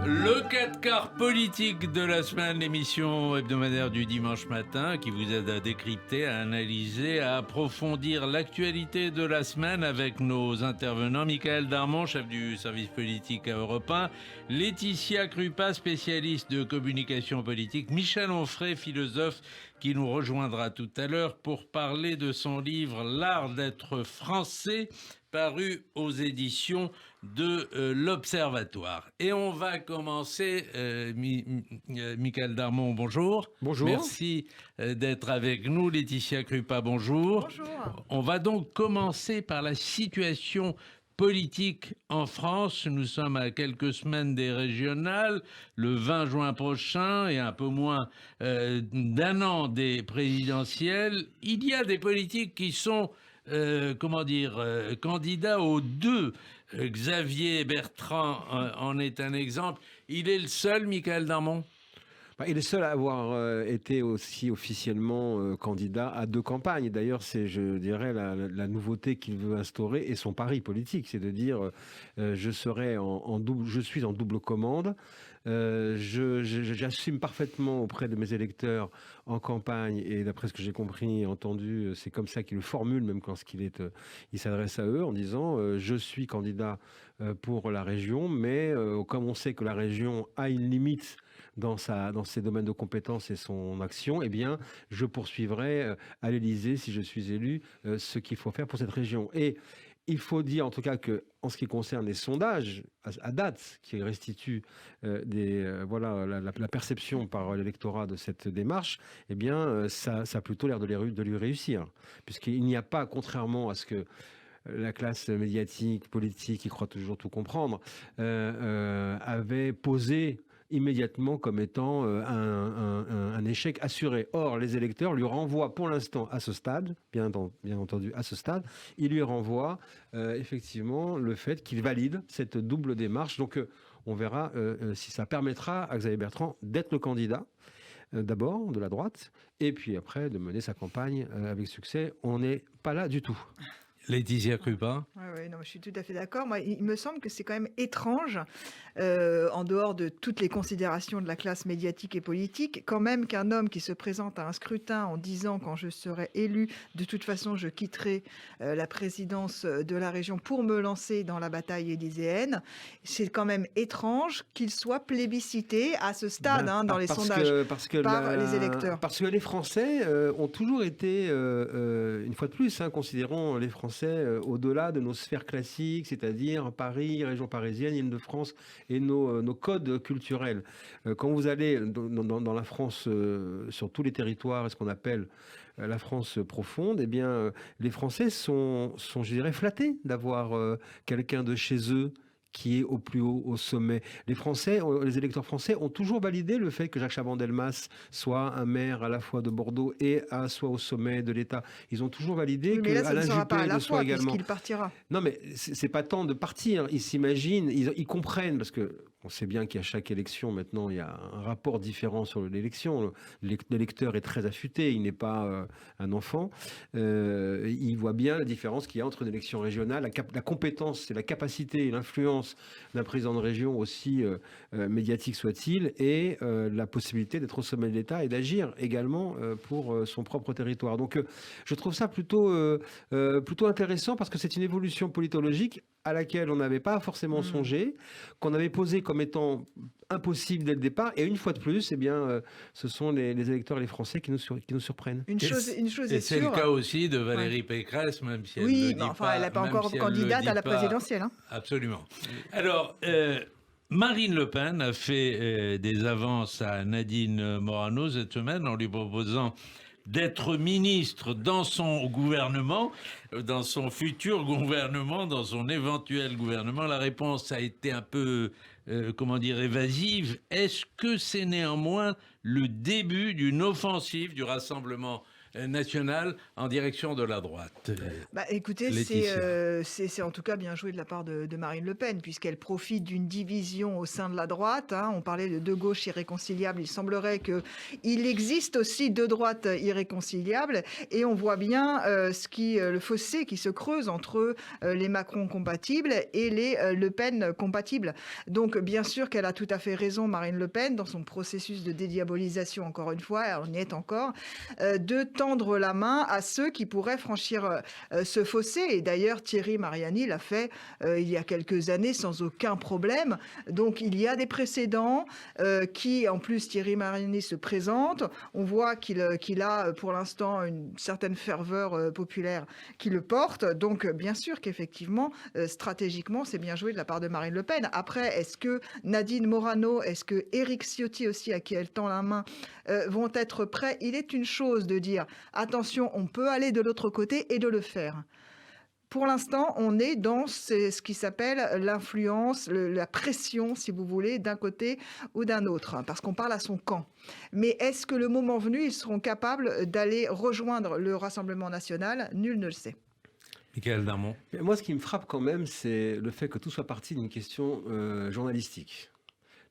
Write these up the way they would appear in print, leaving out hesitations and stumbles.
Le 4 quarts politique de la semaine, l'émission hebdomadaire du dimanche matin qui vous aide à décrypter, à analyser, à approfondir l'actualité de la semaine avec nos intervenants. Michael Darmon, chef du service politique à Europe 1, Laetitia Krupa, spécialiste de communication politique, Michel Onfray, philosophe, qui nous rejoindra tout à l'heure pour parler de son livre « L'art d'être français », paru aux éditions de l'Observatoire. Et on va commencer, Michael Darmon, bonjour. Bonjour. Merci d'être avec nous. Laetitia Krupa, bonjour. Bonjour. On va donc commencer par la situation politique en France. Nous sommes à quelques semaines des régionales, le 20 juin prochain et un peu moins d'un an des présidentielles. Il y a des politiques qui sont candidat aux deux. Xavier Bertrand en est un exemple. Il est le seul, Michael Darmon? Il est seul à avoir été aussi officiellement candidat à deux campagnes. D'ailleurs, c'est, je dirais, la nouveauté qu'il veut instaurer et son pari politique, c'est de dire je serai je suis en double commande. J'assume parfaitement auprès de mes électeurs en campagne, et d'après ce que j'ai compris et entendu, c'est comme ça qu'il le formule, même quand il s'adresse à eux, en disant je suis candidat pour la région, mais comme on sait que la région a une limite dans ses domaines de compétences et son action, eh bien, je poursuivrai à l'Élysée, si je suis élu, ce qu'il faut faire pour cette région. Et il faut dire en tout cas que, en ce qui concerne les sondages à date, qui restituent la perception par l'électorat de cette démarche, eh bien, ça a plutôt l'air de lui réussir, puisqu'il n'y a pas, contrairement à ce que la classe médiatique, politique, qui croit toujours tout comprendre, avait posé immédiatement comme étant un échec assuré. Or, les électeurs lui renvoient pour l'instant à ce stade, bien entendu à ce stade, ils lui renvoient effectivement le fait qu'il valide cette double démarche. Donc on verra si ça permettra à Xavier Bertrand d'être le candidat, d'abord de la droite, et puis après de mener sa campagne avec succès. On n'est pas là du tout. Laetitia Krupa. Oui, non, je suis tout à fait d'accord. Moi, il me semble que c'est quand même étrange, en dehors de toutes les considérations de la classe médiatique et politique, quand même qu'un homme qui se présente à un scrutin en disant quand je serai élu, de toute façon, je quitterai la présidence de la région pour me lancer dans la bataille élyséenne. C'est quand même étrange qu'il soit plébiscité à ce stade dans les sondages par les électeurs. Parce que les Français ont toujours été, une fois de plus, considérons les Français au-delà de nos sphères classiques, c'est-à-dire Paris, région parisienne, Île-de-France et nos codes culturels. Quand vous allez dans la France, sur tous les territoires, ce qu'on appelle la France profonde, eh bien, les Français sont, je dirais, flattés d'avoir quelqu'un de chez eux qui est au plus haut, au sommet. Les électeurs français ont toujours validé le fait que Jacques Chaban-Delmas soit un maire à la fois de Bordeaux et soit au sommet de l'État. Ils ont toujours validé que Alain Juppé le soit également. Puisqu'il partira. Non, mais c'est pas tant de partir. Ils s'imaginent, ils comprennent, parce que on sait bien qu'à chaque élection, maintenant, il y a un rapport différent sur l'élection. L'électeur est très affûté, il n'est pas un enfant. Il voit bien la différence qu'il y a entre une élection régionale, la compétence et la capacité et l'influence d'un président de région, aussi médiatique soit-il, et la possibilité d'être au sommet de l'État et d'agir également pour son propre territoire. Donc je trouve ça plutôt intéressant, parce que c'est une évolution politologique à laquelle on n'avait pas forcément songé, qu'on avait posé comme étant impossible dès le départ, et une fois de plus, eh bien, ce sont les électeurs et les Français qui nous surprennent. Une chose est sûre. Et c'est le cas aussi de Valérie Pécresse, même si elle oui, ne dit mais enfin, pas, elle n'est pas encore candidate à la présidentielle. Absolument. Alors, Marine Le Pen a fait des avances à Nadine Morano cette semaine en lui proposant d'être ministre dans son gouvernement, dans son futur gouvernement, dans son éventuel gouvernement. La réponse a été un peu, évasive. Est-ce que c'est néanmoins le début d'une offensive du Rassemblement nationale en direction de la droite. Écoutez, c'est en tout cas bien joué de la part de Marine Le Pen, puisqu'elle profite d'une division au sein de la droite. On parlait de gauche irréconciliable. Il semblerait qu'il existe aussi deux droites irréconciliables. Et on voit bien le fossé qui se creuse entre les Macron compatibles et les Le Pen compatibles. Donc, bien sûr qu'elle a tout à fait raison, Marine Le Pen, dans son processus de dédiabolisation, encore une fois, on y est encore, de tendre la main à ceux qui pourraient franchir ce fossé. Et d'ailleurs, Thierry Mariani l'a fait il y a quelques années sans aucun problème. Donc, il y a des précédents qui, en plus, Thierry Mariani se présente. On voit qu'il a, pour l'instant, une certaine ferveur populaire qui le porte. Donc, bien sûr qu'effectivement, stratégiquement, c'est bien joué de la part de Marine Le Pen. Après, est-ce que Nadine Morano, est-ce que Éric Ciotti aussi, à qui elle tend la main, vont être prêts? Il est une chose de dire, attention, on peut aller de l'autre côté et de le faire. Pour l'instant, on est dans ce qui s'appelle l'influence, la pression, si vous voulez, d'un côté ou d'un autre, parce qu'on parle à son camp. Mais est-ce que le moment venu, ils seront capables d'aller rejoindre le Rassemblement national? Nul ne le sait. Mickaël Darmon. Moi, ce qui me frappe quand même, c'est le fait que tout soit parti d'une question journalistique.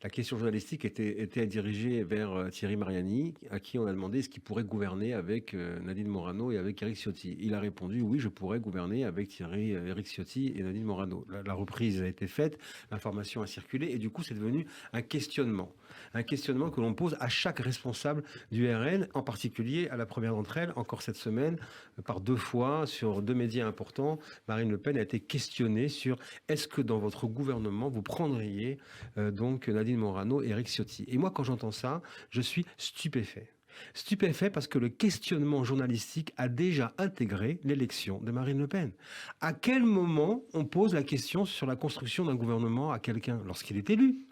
La question journalistique était dirigée vers Thierry Mariani, à qui on a demandé est-ce qu'il pourrait gouverner avec Nadine Morano et avec Éric Ciotti. Il a répondu oui, je pourrais gouverner avec Éric Ciotti et Nadine Morano. La reprise a été faite, l'information a circulé et du coup c'est devenu un questionnement. Un questionnement que l'on pose à chaque responsable du RN, en particulier à la première d'entre elles, encore cette semaine, par 2 fois, sur 2 médias importants, Marine Le Pen a été questionnée sur est-ce que dans votre gouvernement, vous prendriez donc Nadine Morano et Éric Ciotti. Et moi, quand j'entends ça, je suis stupéfait. Stupéfait parce que le questionnement journalistique a déjà intégré l'élection de Marine Le Pen. À quel moment on pose la question sur la construction d'un gouvernement à quelqu'un lorsqu'il est élu ?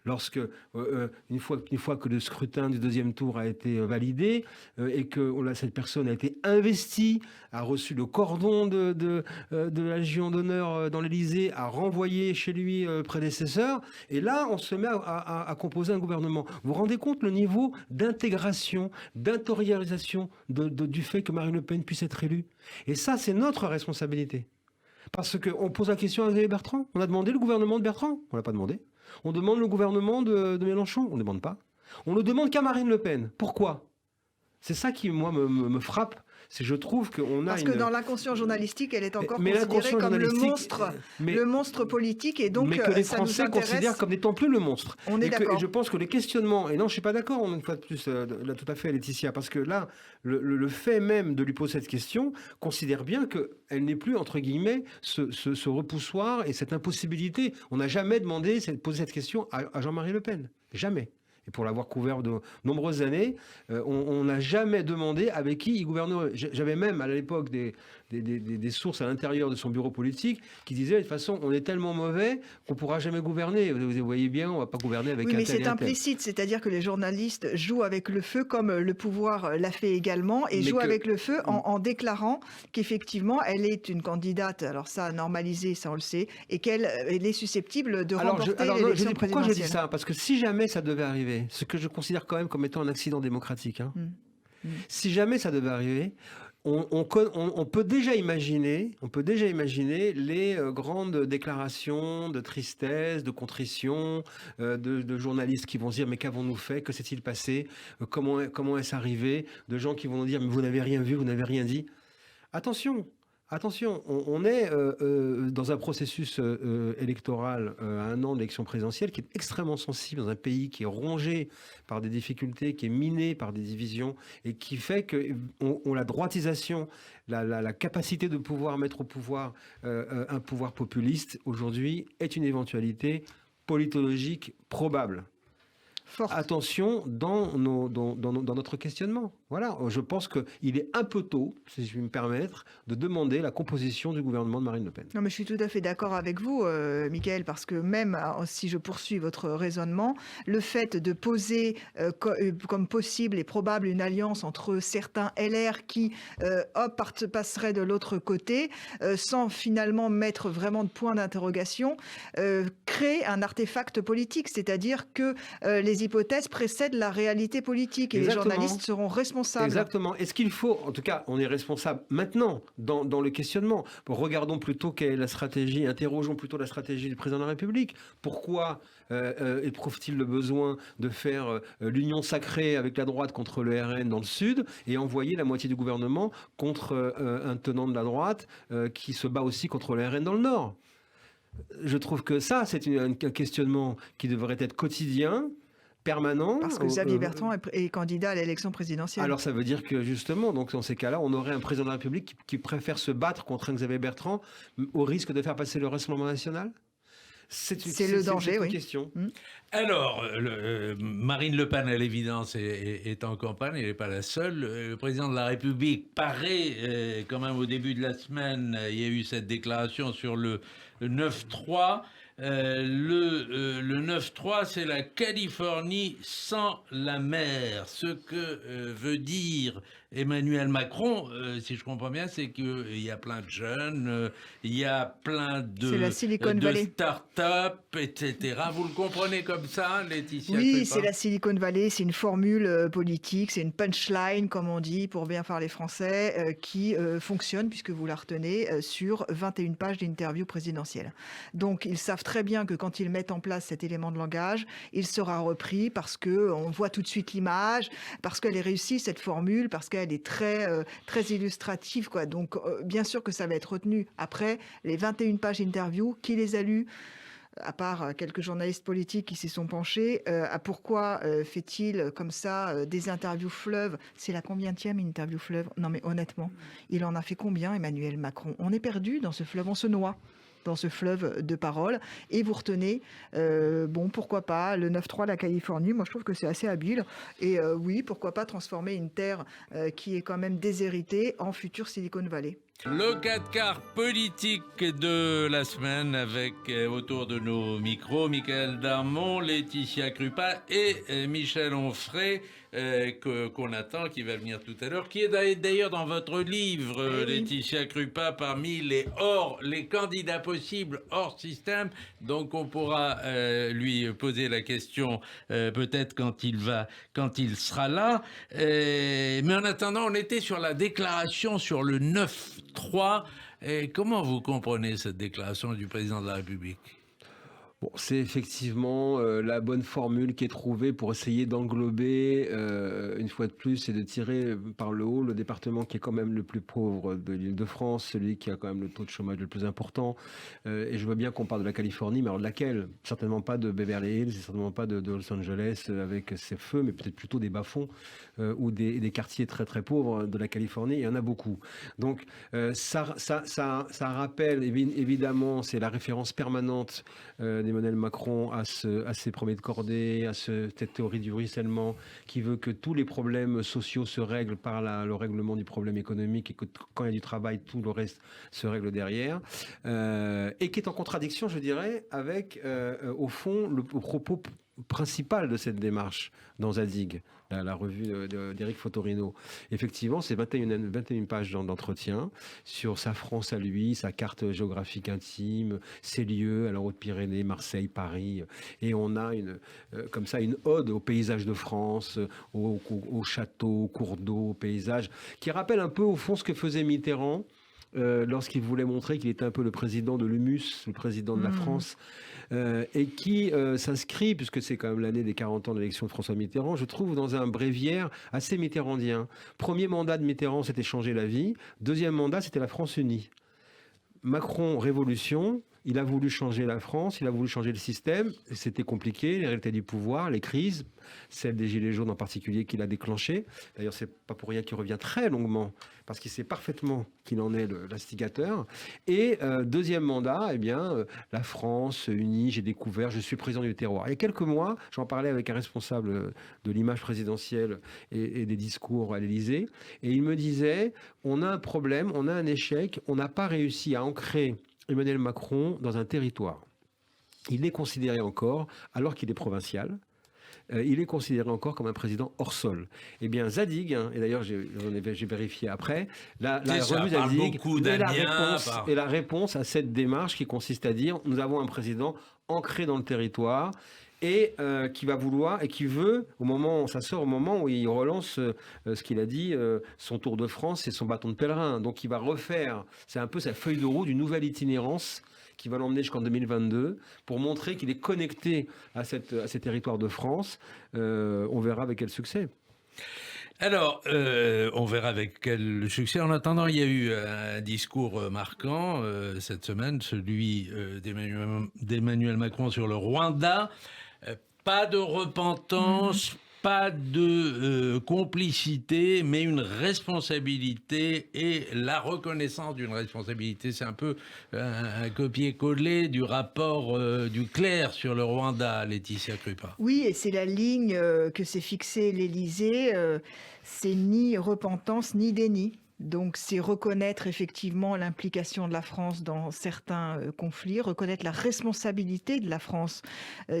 Lorsque, une fois que le scrutin du 2e tour a été validé et que cette personne a été investie, a reçu le cordon de la Légion d'honneur dans l'Élysée, a renvoyé chez lui prédécesseur, et là, on se met à composer un gouvernement. Vous vous rendez compte le niveau d'intégration, d'intériorisation du fait que Marine Le Pen puisse être élue? Et ça, c'est notre responsabilité. Parce qu'on pose la question à Xavier Bertrand. On a demandé le gouvernement de Bertrand. On ne l'a pas demandé. On demande le gouvernement de Mélenchon. On ne demande pas. On ne demande qu'à Marine Le Pen. Pourquoi? C'est ça qui, moi, me frappe. C'est je trouve qu'on a Parce que dans l'inconscient journalistique, elle est encore considérée comme le monstre politique, et donc mais que les Français considèrent comme n'étant plus le monstre. On est d'accord. Et je pense que les questionnements, et non, je suis pas d'accord, une fois de plus, là, tout à fait, Laetitia, parce que là, le fait même de lui poser cette question considère bien qu'elle n'est plus, entre guillemets, ce repoussoir et cette impossibilité. On n'a jamais demandé poser cette question à Jean-Marie Le Pen. Jamais. Et pour l'avoir couvert de nombreuses années, on n'a jamais demandé avec qui il gouvernerait. J'avais même à l'époque des sources à l'intérieur de son bureau politique qui disaient de toute façon on est tellement mauvais qu'on ne pourra jamais gouverner. Vous voyez bien, on ne va pas gouverner avec un tel. Oui, mais c'est implicite, c'est-à-dire que les journalistes jouent avec le feu comme le pouvoir l'a fait également, et jouent avec le feu en déclarant qu'effectivement elle est une candidate, alors ça normalisé, ça on le sait, et qu'elle est susceptible de remporter l'élection présidentielle. Pourquoi je dis ça? Parce que si jamais ça devait arriver, ce que je considère quand même comme étant un accident démocratique, si jamais ça devait arriver, on peut déjà imaginer les grandes déclarations de tristesse, de contrition, de journalistes qui vont se dire mais qu'avons-nous fait, que s'est-il passé, comment est-ce arrivé, de gens qui vont nous dire mais vous n'avez rien vu, vous n'avez rien dit. Attention, on est dans un processus électoral à 1 an de l'élection présidentielle qui est extrêmement sensible, dans un pays qui est rongé par des difficultés, qui est miné par des divisions, et qui fait que la droitisation, la capacité de pouvoir mettre au pouvoir un pouvoir populiste, aujourd'hui, est une éventualité politologique probable. Forte. Attention dans notre questionnement. Voilà, je pense qu'il est un peu tôt, si je puis me permettre, de demander la composition du gouvernement de Marine Le Pen. Non, mais je suis tout à fait d'accord avec vous, Mickaël, parce que même si je poursuis votre raisonnement, le fait de poser comme possible et probable une alliance entre certains LR qui passeraient de l'autre côté, sans finalement mettre vraiment de point d'interrogation, crée un artefact politique, c'est-à-dire que les hypothèses précèdent la réalité politique, et les journalistes seront responsables responsable. Exactement. Est-ce qu'il faut, en tout cas, on est responsable maintenant dans le questionnement. Regardons plutôt quelle est la stratégie, interrogeons plutôt la stratégie du président de la République. Pourquoi éprouve-t-il le besoin de faire l'union sacrée avec la droite contre le RN dans le Sud et envoyer la moitié du gouvernement contre un tenant de la droite qui se bat aussi contre le RN dans le Nord? Je trouve que ça, c'est un questionnement qui devrait être quotidien, permanent. Parce que Xavier Bertrand est candidat à l'élection présidentielle. Alors ça veut dire que justement, donc dans ces cas-là, on aurait un président de la République qui préfère se battre contre un Xavier Bertrand au risque de faire passer le Rassemblement national? C'est le danger, une oui. question. Alors, Marine Le Pen, à l'évidence, est en campagne, elle n'est pas la seule. Le président de la République paraît, quand même au début de la semaine, il y a eu cette déclaration sur le 9-3. Le 9-3, c'est la Californie sans la mer. Ce que veut dire Emmanuel Macron, si je comprends bien, c'est qu'il y a plein de jeunes, il y a plein de start-up, etc. Vous le comprenez comme ça, Laetitia Oui, Crupin? c'est la Silicon Valley, c'est une formule politique, c'est une punchline, comme on dit, pour bien faire les Français, qui fonctionne, puisque vous la retenez, sur 21 pages d'interview présidentielle. Donc, ils savent très bien que quand ils mettent en place cet élément de langage, il sera repris parce qu'on voit tout de suite l'image, parce qu'elle est réussie, cette formule, parce qu'elle est très illustrative, quoi. Donc, bien sûr que ça va être retenu. Après, les 21 pages d'interview, qui les a lues? À part quelques journalistes politiques qui s'y sont penchés, à pourquoi fait-il comme ça des interviews fleuves? C'est la combienième interview fleuve? Non mais honnêtement, il en a fait combien, Emmanuel Macron? On est perdu dans ce fleuve, on se noie dans ce fleuve de paroles. Et vous retenez, pourquoi pas, le 9-3, la Californie, moi je trouve que c'est assez habile. Et oui, pourquoi pas transformer une terre qui est quand même déshéritée en future Silicon Valley. Le 4 quarts politique de la semaine avec autour de nos micros Michael Darmon, Laetitia Crupin et Michel Onfray qu'on attend, qui va venir tout à l'heure, qui est d'ailleurs dans votre livre, Laetitia Crupin, parmi les candidats possibles hors système. Donc on pourra lui poser la question peut-être quand il sera là. Mais en attendant, on était sur la déclaration sur le 9-3. Et comment vous comprenez cette déclaration du président de la République ? Bon, c'est effectivement la bonne formule qui est trouvée pour essayer d'englober, une fois de plus, et de tirer par le haut le département qui est quand même le plus pauvre de l'Île-de-France, celui qui a quand même le taux de chômage le plus important. Et je veux bien qu'on parle de la Californie, mais alors de laquelle? Certainement pas de Beverly Hills, certainement pas de Los Angeles avec ses feux, mais peut-être plutôt des bas-fonds ou des quartiers très très pauvres de la Californie. Il y en a beaucoup. Donc ça rappelle évidemment, c'est la référence permanente d'Emmanuel Macron à ses premiers de cordée, à cette théorie du ruissellement qui veut que tous les problèmes sociaux se règlent par le règlement du problème économique et que quand il y a du travail, tout le reste se règle derrière. Et qui est en contradiction, je dirais, avec, au fond, le propos principal de cette démarche dans Zadig, la revue d'Éric Fotorino. Effectivement, c'est 21 pages d'entretien sur sa France à lui, sa carte géographique intime, ses lieux, à la Haute-Pyrénées, Marseille, Paris. Et on a comme ça une ode au paysage de France, au château, aux cours d'eau, aux paysages, qui rappelle un peu au fond ce que faisait Mitterrand lorsqu'il voulait montrer qu'il était un peu le président de l'humus, le président de la France, et qui s'inscrit, puisque c'est quand même l'année des 40 ans de l'élection de François Mitterrand, je trouve dans un bréviaire assez mitterrandien. Premier mandat de Mitterrand, c'était changer la vie. Deuxième mandat, c'était la France unie. Macron, révolution. Il a voulu changer la France, il a voulu changer le système. C'était compliqué, les réalités du pouvoir, les crises, celle des Gilets jaunes en particulier qu'il a déclenché. D'ailleurs, c'est pas pour rien qu'il revient très longuement, parce qu'il sait parfaitement qu'il en est l'instigateur. Et deuxième mandat, la France unie, j'ai découvert, je suis président du terroir. Il y a quelques mois, j'en parlais avec un responsable de l'image présidentielle et des discours à l'Élysée, et il me disait, on a un problème, on a un échec, on n'a pas réussi à ancrer Emmanuel Macron dans un territoire. Il est considéré encore, alors qu'il est provincial, il est considéré encore comme un président hors sol. Eh bien, Zadig, et d'ailleurs j'ai vérifié après, la revue Zadig est la réponse à cette démarche qui consiste à dire nous avons un président ancré dans le territoire et qui va vouloir et qui veut, ça sort au moment où il relance ce qu'il a dit, son Tour de France et son bâton de pèlerin. Donc il va refaire, c'est un peu sa feuille de route d'une nouvelle itinérance qui va l'emmener jusqu'en 2022 pour montrer qu'il est connecté à ces territoires de France. On verra avec quel succès. Alors, on verra avec quel succès. En attendant, il y a eu un discours marquant cette semaine, celui d'Emmanuel Macron sur le Rwanda. Pas de repentance, pas de complicité, mais une responsabilité et la reconnaissance d'une responsabilité. C'est un peu un copier-coller du rapport du Clerc sur le Rwanda, Laetitia Krupa. Oui, et c'est la ligne que s'est fixée l'Élysée. C'est ni repentance ni déni. Donc, c'est reconnaître effectivement l'implication de la France dans certains conflits, reconnaître la responsabilité de la France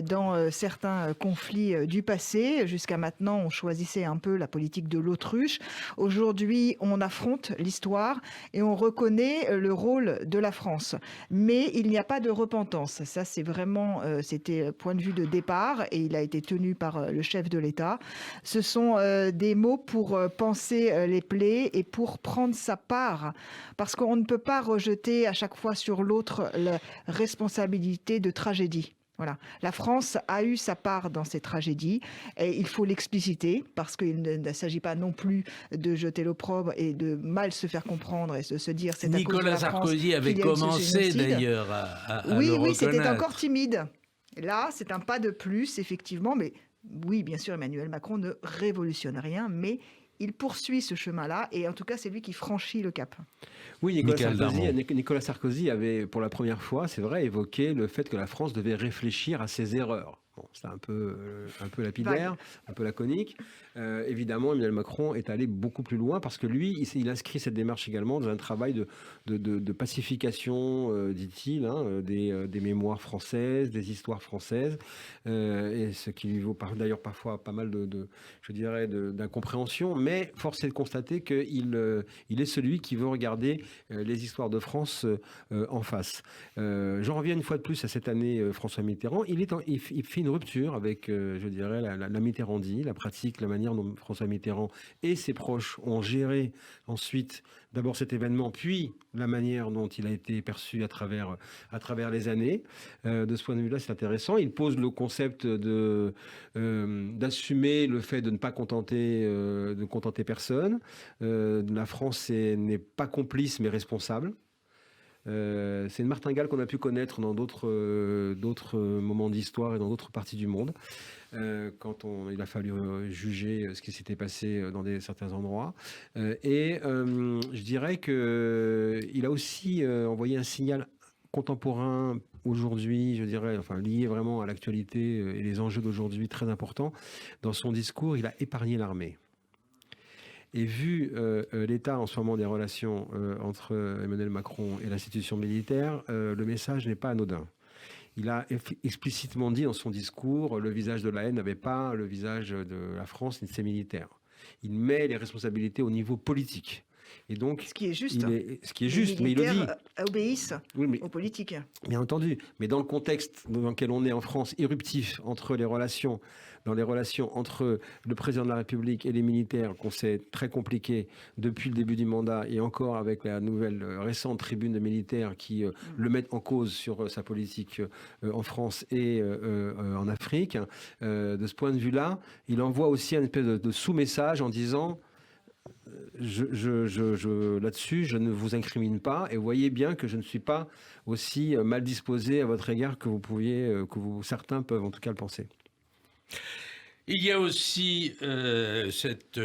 dans certains conflits du passé. Jusqu'à maintenant, on choisissait un peu la politique de l'autruche. Aujourd'hui, on affronte l'histoire et on reconnaît le rôle de la France. Mais il n'y a pas de repentance. Ça, c'est vraiment, c'était point de vue de départ et il a été tenu par le chef de l'État. Ce sont des mots pour panser les plaies et pour prendre sa part, parce qu'on ne peut pas rejeter à chaque fois sur l'autre la responsabilité de tragédie. Voilà. La France a eu sa part dans ces tragédies et il faut l'expliciter parce qu'il ne s'agit pas non plus de jeter l'opprobre et de mal se faire comprendre et de se dire c'est à cause de la France qu'il y a eu ce génocide. Nicolas Sarkozy avait commencé d'ailleurs à oui, le oui, c'était reconnaître. encore timide. Là, c'est un pas de plus, effectivement, mais oui, bien sûr, Emmanuel Macron ne révolutionne rien, mais il poursuit ce chemin-là et en tout cas, c'est lui qui franchit le cap. Oui, Nicolas Sarkozy avait pour la première fois, c'est vrai, évoqué le fait que la France devait réfléchir à ses erreurs. Bon, c'est un peu lapidaire, un peu laconique. Évidemment, Emmanuel Macron est allé beaucoup plus loin parce que lui, il inscrit cette démarche également dans un travail de pacification, dit-il, des mémoires françaises, des histoires françaises, et ce qui lui vaut d'ailleurs parfois pas mal d'incompréhension. Mais force est de constater qu'il est celui qui veut regarder les histoires de France en face. J'en reviens une fois de plus à cette année François Mitterrand. Il fait une rupture avec, la Mitterrandie, la pratique, la manière dont François Mitterrand et ses proches ont géré ensuite d'abord cet événement, puis la manière dont il a été perçu à travers les années. De ce point de vue-là, c'est intéressant. Il pose le concept d'assumer le fait de ne pas contenter personne. La France n'est pas complice, mais responsable. C'est une martingale qu'on a pu connaître dans d'autres moments d'histoire et dans d'autres parties du monde, quand il a fallu juger ce qui s'était passé dans certains endroits. Je dirais qu'il a aussi envoyé un signal contemporain aujourd'hui, lié vraiment à l'actualité et les enjeux d'aujourd'hui très importants. Dans son discours, il a épargné l'armée. Et vu l'état en ce moment des relations entre Emmanuel Macron et l'institution militaire, le message n'est pas anodin. Il a explicitement dit dans son discours le visage de la haine n'avait pas le visage de la France ni de ses militaires. Il met les responsabilités au niveau politique. Et donc, ce qui est juste, mais il le dit. Obéissent aux politiques. Bien entendu, mais dans le contexte dans lequel on est en France, éruptif entre les relations entre le président de la République et les militaires, qu'on sait très compliqué depuis le début du mandat, et encore avec la nouvelle récente tribune de militaires qui le mettent en cause sur sa politique en France et en Afrique. De ce point de vue-là, il envoie aussi un espèce de sous-message en disant... là-dessus, je ne vous incrimine pas et voyez bien que je ne suis pas aussi mal disposé à votre égard que certains peuvent en tout cas le penser. Il y a aussi cette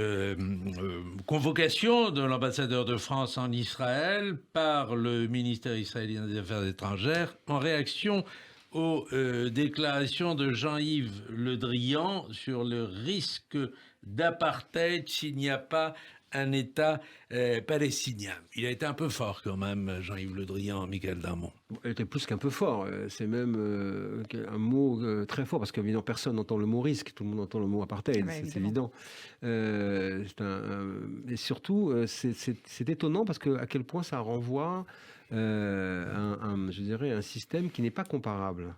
convocation de l'ambassadeur de France en Israël par le ministère israélien des Affaires étrangères en réaction aux déclarations de Jean-Yves Le Drian sur le risque d'apartheid s'il n'y a pas un État palestinien. Il a été un peu fort quand même, Jean-Yves Le Drian, Michael Darmon. Il était plus qu'un peu fort. C'est même un mot très fort, parce qu'évidemment, personne n'entend le mot risque, tout le monde entend le mot apartheid, c'est évident. Et surtout, c'est étonnant, parce qu'à quel point ça renvoie un système qui n'est pas comparable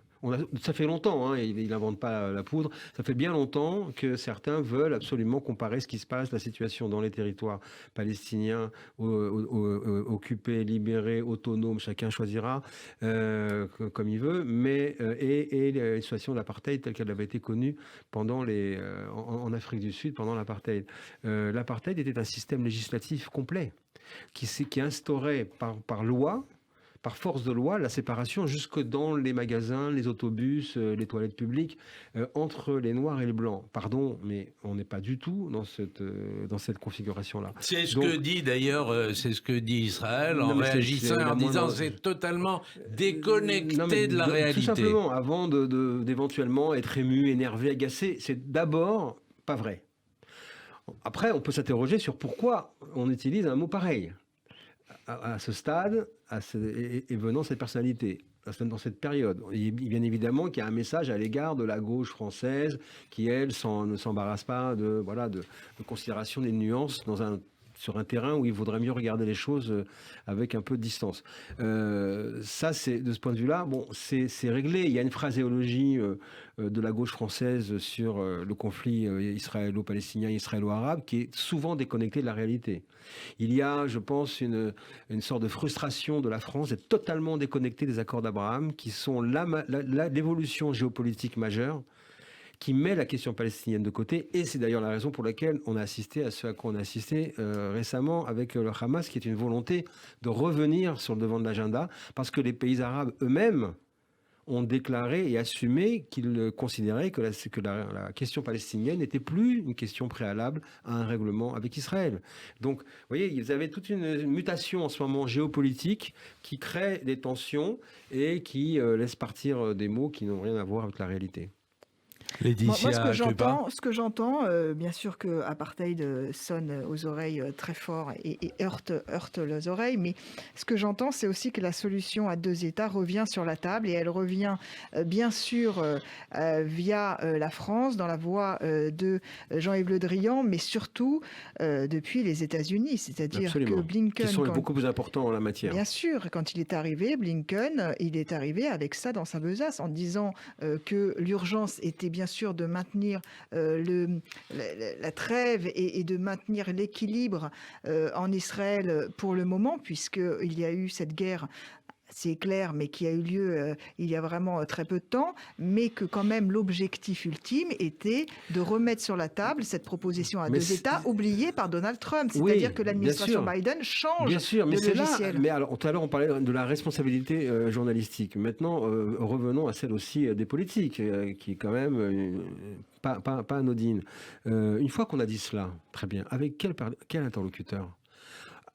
Ça fait longtemps, hein, il n'invente pas la poudre, ça fait bien longtemps que certains veulent absolument comparer ce qui se passe, la situation dans les territoires palestiniens, occupés, libérés, autonomes, chacun choisira comme il veut, mais et la situation de l'apartheid telle qu'elle avait été connue pendant en Afrique du Sud pendant l'apartheid. L'apartheid était un système législatif complet qui instaurait par loi, par force de loi, la séparation jusque dans les magasins, les autobus, les toilettes publiques, entre les noirs et les blancs. Pardon, mais on n'est pas du tout dans cette configuration-là. C'est ce que dit d'ailleurs, c'est ce que dit Israël en réagissant, en disant c'est totalement déconnecté de la réalité. Tout simplement, avant d'éventuellement être ému, énervé, agacé, c'est d'abord pas vrai. Après, on peut s'interroger sur pourquoi on utilise un mot pareil à ce stade et venant cette personnalité, dans cette période. Bien évidemment qu'il y a un message à l'égard de la gauche française qui, elle, ne s'embarrasse pas de considération des nuances sur un terrain où il vaudrait mieux regarder les choses avec un peu de distance. Ça, c'est de ce point de vue-là, bon, c'est réglé. Il y a une phraséologie de la gauche française sur le conflit israélo-palestinien, israélo-arabe, qui est souvent déconnecté de la réalité. Il y a, je pense, une sorte de frustration de la France d'être totalement déconnectée des accords d'Abraham, qui sont l'évolution géopolitique majeure, qui met la question palestinienne de côté, et c'est d'ailleurs la raison pour laquelle on a assisté à ce à quoi on a assisté récemment avec le Hamas, qui est une volonté de revenir sur le devant de l'agenda, parce que les pays arabes eux-mêmes ont déclaré et assumé qu'ils considéraient que la question palestinienne n'était plus une question préalable à un règlement avec Israël. Donc, vous voyez, ils avaient toute une mutation en ce moment géopolitique qui crée des tensions et qui laisse partir des mots qui n'ont rien à voir avec la réalité. Moi, ce que j'entends, bien sûr que apartheid sonne aux oreilles très fort et heurte les oreilles, mais ce que j'entends, c'est aussi que la solution à deux États revient sur la table, et elle revient bien sûr via la France, dans la voix de Jean-Yves Le Drian, mais surtout depuis les États-Unis, c'est-à-dire Absolument. que Blinken... Qui sont beaucoup plus importants en la matière. Bien sûr, quand il est arrivé, Blinken, il est arrivé avec ça dans sa besace, en disant que l'urgence était bien sûr de maintenir la trêve et de maintenir l'équilibre en Israël pour le moment, puisqu'il y a eu cette guerre, c'est clair, mais qui a eu lieu il y a vraiment très peu de temps, mais que quand même l'objectif ultime était de remettre sur la table cette proposition à deux États oubliée par Donald Trump. C'est-à-dire que l'administration Biden change de logiciel. Mais alors, tout à l'heure, on parlait de la responsabilité journalistique. Maintenant, revenons à celle aussi des politiques, qui est quand même pas anodine. Une fois qu'on a dit cela, très bien, avec quel interlocuteur ?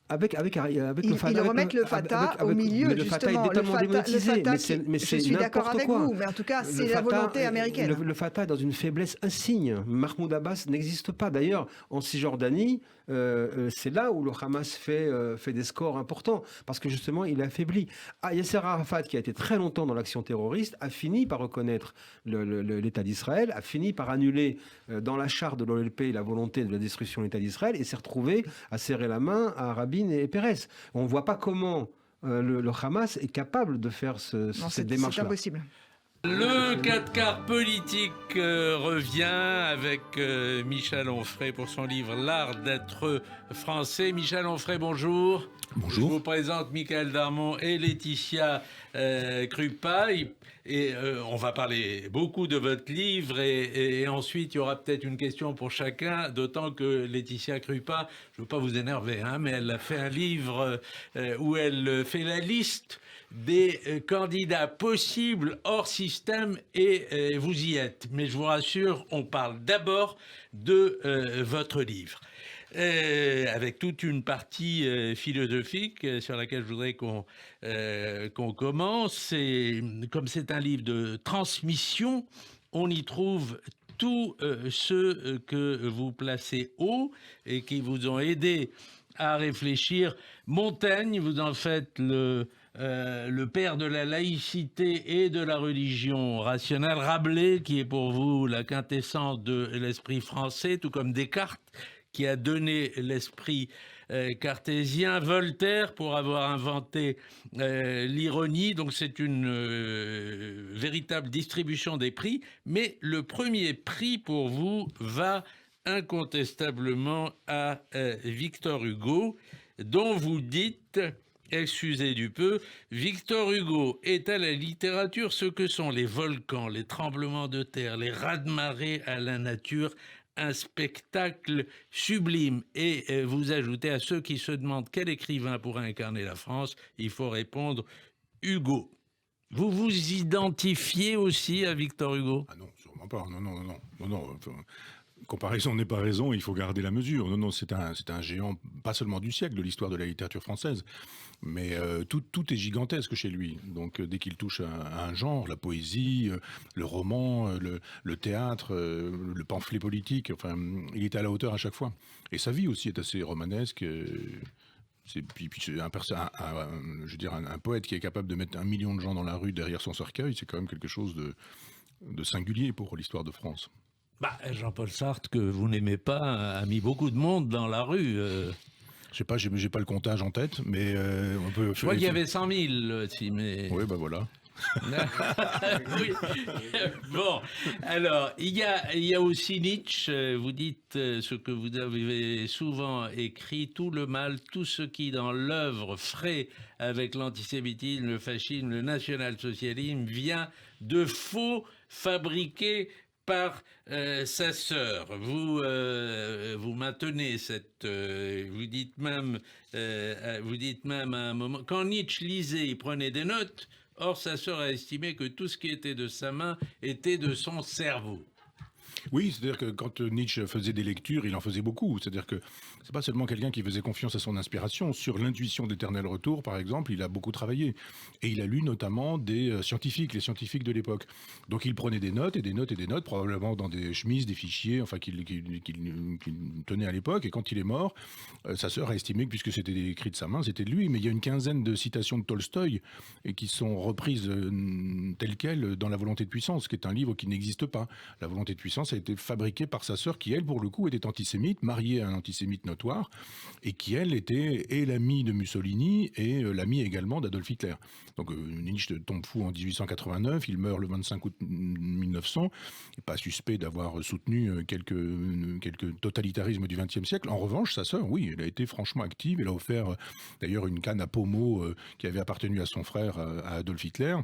Avec ils remettent le Fatah au milieu, justement. Le Fatah, je suis d'accord avec vous, mais en tout cas, c'est la volonté américaine. Le Fatah est dans une faiblesse insigne. Mahmoud Abbas n'existe pas. D'ailleurs, en Cisjordanie, c'est là où le Hamas fait des scores importants, parce que justement, il est affaibli. Yasser Arafat, qui a été très longtemps dans l'action terroriste, a fini par reconnaître l'État d'Israël, a fini par annuler dans la charte de l'OLP la volonté de la destruction de l'État d'Israël, et s'est retrouvé à serrer la main à Rabin et Pérez. On ne voit pas comment le Hamas est capable de faire cette démarche-là. C'est impossible. Le 4 quarts politique revient avec Michel Onfray pour son livre L'art d'être français. Michel Onfray, bonjour. Bonjour. Je vous présente Michael Darmon et Laetitia Krupa. Et on va parler beaucoup de votre livre et ensuite il y aura peut-être une question pour chacun, d'autant que Laetitia Krupa, je ne veux pas vous énerver, mais elle a fait un livre où elle fait la liste des candidats possibles hors système et vous y êtes. Mais je vous rassure, on parle d'abord de votre livre. Avec toute une partie philosophique sur laquelle je voudrais qu'on commence. Comme c'est un livre de transmission, on y trouve tous ceux que vous placez haut et qui vous ont aidé à réfléchir. Montaigne, vous en faites le père de la laïcité et de la religion rationnelle. Rabelais, qui est pour vous la quintessence de l'esprit français, tout comme Descartes, qui a donné l'esprit cartésien, Voltaire pour avoir inventé l'ironie. Donc c'est une véritable distribution des prix. Mais le premier prix pour vous va incontestablement à Victor Hugo, dont vous dites, excusez du peu, Victor Hugo est à la littérature ce que sont les volcans, les tremblements de terre, les raz-de-marée à la nature, un spectacle sublime. Et vous ajoutez à ceux qui se demandent quel écrivain pourrait incarner la France, il faut répondre Hugo. Vous vous identifiez aussi à Victor Hugo? Ah non, sûrement pas. Non. Enfin, comparaison n'est pas raison, il faut garder la mesure. Non, c'est un géant, pas seulement du siècle, de l'histoire de la littérature française, mais tout est gigantesque chez lui. Donc dès qu'il touche à un genre, la poésie, le roman, le théâtre, le pamphlet politique, enfin, il est à la hauteur à chaque fois. Et sa vie aussi est assez romanesque. Puis c'est un poète qui est capable de mettre 1 million de gens dans la rue derrière son cercueil, c'est quand même quelque chose de singulier pour l'histoire de France. Jean-Paul Sartre, que vous n'aimez pas, a mis beaucoup de monde dans la rue. Je sais pas, j'ai pas le comptage en tête, mais on peut... Je crois qu'il y avait 100 000 aussi, mais... Oui, voilà. Oui. Bon, alors, il y a aussi Nietzsche. Vous dites ce que vous avez souvent écrit, tout le mal, tout ce qui dans l'œuvre frais avec l'antisémitisme, le fascisme, le national-socialisme vient de faux fabriqués par sa sœur. Vous maintenez cette... vous dites même à un moment... Quand Nietzsche lisait, il prenait des notes. Or, sa sœur a estimé que tout ce qui était de sa main était de son cerveau. Oui, c'est-à-dire que quand Nietzsche faisait des lectures, il en faisait beaucoup. C'est-à-dire que c'est pas seulement quelqu'un qui faisait confiance à son inspiration. Sur l'intuition d'éternel retour, par exemple, il a beaucoup travaillé. Et il a lu notamment des scientifiques, les scientifiques de l'époque. Donc il prenait des notes et des notes et des notes, probablement dans des chemises, des fichiers, enfin qu'il tenait à l'époque. Et quand il est mort, sa sœur a estimé que puisque c'était écrit de sa main, c'était de lui. Mais il y a une quinzaine de citations de Tolstoï et qui sont reprises telles quelles dans La volonté de puissance, qui est un livre qui n'existe pas. La volonté de puissance a été fabriquée par sa sœur qui, elle, pour le coup, était antisémite, mariée à un antisémite notoire, et qui, elle, était et l'amie de Mussolini et l'amie également d'Adolf Hitler. Donc Nietzsche tombe fou en 1889, il meurt le 25 août 1900, il n'est pas suspect d'avoir soutenu quelques totalitarismes du XXe siècle. En revanche, sa sœur, oui, elle a été franchement active, elle a offert d'ailleurs une canne à pommeau qui avait appartenu à son frère, à Adolf Hitler.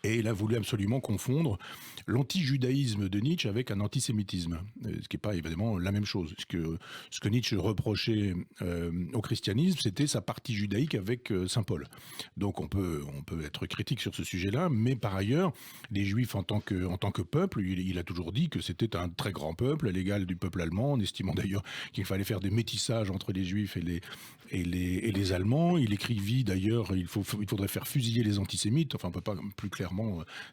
Et il a voulu absolument confondre l'anti-judaïsme de Nietzsche avec un antisémitisme, ce qui n'est pas évidemment la même chose. Ce que Nietzsche reprochait au christianisme, c'était sa partie judaïque avec saint Paul. Donc on peut être critique sur ce sujet-là, mais par ailleurs, les Juifs en tant que peuple, il a toujours dit que c'était un très grand peuple, à l'égal du peuple allemand, en estimant d'ailleurs qu'il fallait faire des métissages entre les Juifs et les Allemands. Il écrivit d'ailleurs, il faudrait faire fusiller les antisémites, enfin on ne peut pas plus clairement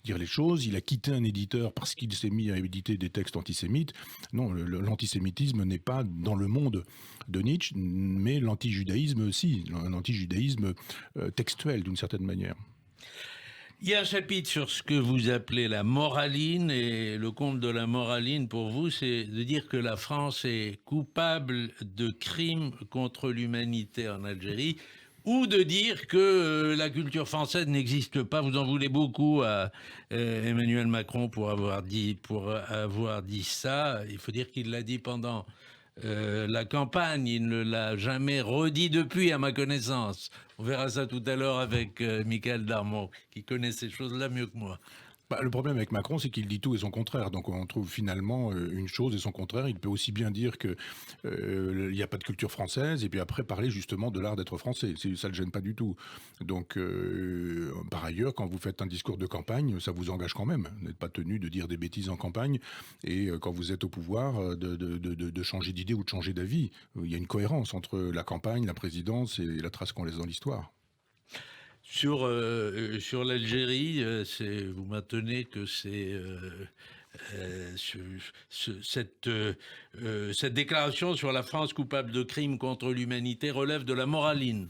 dire les choses. Il a quitté un éditeur parce qu'il s'est mis à éditer des textes antisémites. Non, l'antisémitisme n'est pas dans le monde de Nietzsche, mais l'antijudaïsme aussi, un antijudaïsme textuel d'une certaine manière. Il y a un chapitre sur ce que vous appelez la moraline, et le comble de la moraline pour vous, c'est de dire que la France est coupable de crimes contre l'humanité en Algérie, ou de dire que la culture française n'existe pas. Vous en voulez beaucoup à Emmanuel Macron pour avoir dit ça. Il faut dire qu'il l'a dit pendant la campagne. Il ne l'a jamais redit depuis, à ma connaissance. On verra ça tout à l'heure avec Michael Darmon, qui connaît ces choses-là mieux que moi. Le problème avec Macron, c'est qu'il dit tout et son contraire. Donc on trouve finalement une chose et son contraire. Il peut aussi bien dire qu'il n'y a pas de culture française et puis après parler justement de l'art d'être français. Ça ne le gêne pas du tout. Donc par ailleurs, quand vous faites un discours de campagne, ça vous engage quand même. Vous n'êtes pas tenu de dire des bêtises en campagne et quand vous êtes au pouvoir, de changer d'idée ou de changer d'avis. Il y a une cohérence entre la campagne, la présidence et la trace qu'on laisse dans l'histoire. Sur l'Algérie, vous maintenez que cette déclaration sur la France coupable de crimes contre l'humanité relève de la moraline.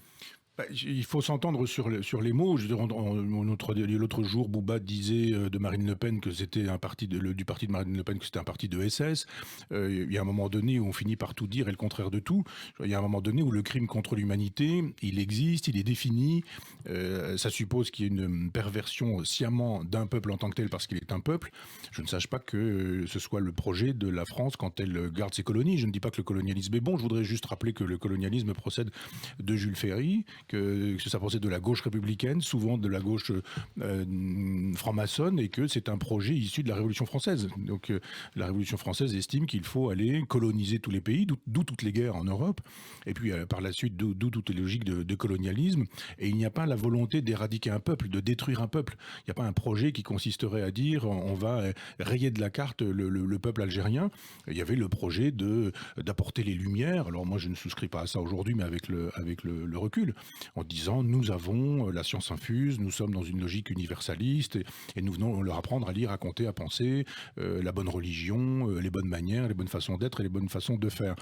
Il faut s'entendre sur les mots. Je veux dire, l'autre jour, Bouba disait de Marine Le Pen que c'était du parti de Marine Le Pen que c'était un parti de SS. Il y a un moment donné où on finit par tout dire et le contraire de tout. Il y a un moment donné où le crime contre l'humanité, il existe, il est défini. Ça suppose qu'il y ait une perversion sciemment d'un peuple en tant que tel parce qu'il est un peuple. Je ne sache pas que ce soit le projet de la France quand elle garde ses colonies. Je ne dis pas que le colonialisme est bon. Je voudrais juste rappeler que le colonialisme procède de Jules Ferry, que ça procède de la gauche républicaine, souvent de la gauche franc-maçonne, et que c'est un projet issu de la Révolution française. Donc la Révolution française estime qu'il faut aller coloniser tous les pays, d'où toutes les guerres en Europe, et puis par la suite, d'où toutes les logiques de colonialisme. Et il n'y a pas la volonté d'éradiquer un peuple, de détruire un peuple. Il n'y a pas un projet qui consisterait à dire on va rayer de la carte le peuple algérien. Il y avait le projet d'apporter les lumières. Alors moi, je ne souscris pas à ça aujourd'hui, mais avec le recul, en disant nous avons la science infuse, nous sommes dans une logique universaliste et nous venons leur apprendre à lire, à compter, à penser, la bonne religion, les bonnes manières, les bonnes façons d'être et les bonnes façons de faire.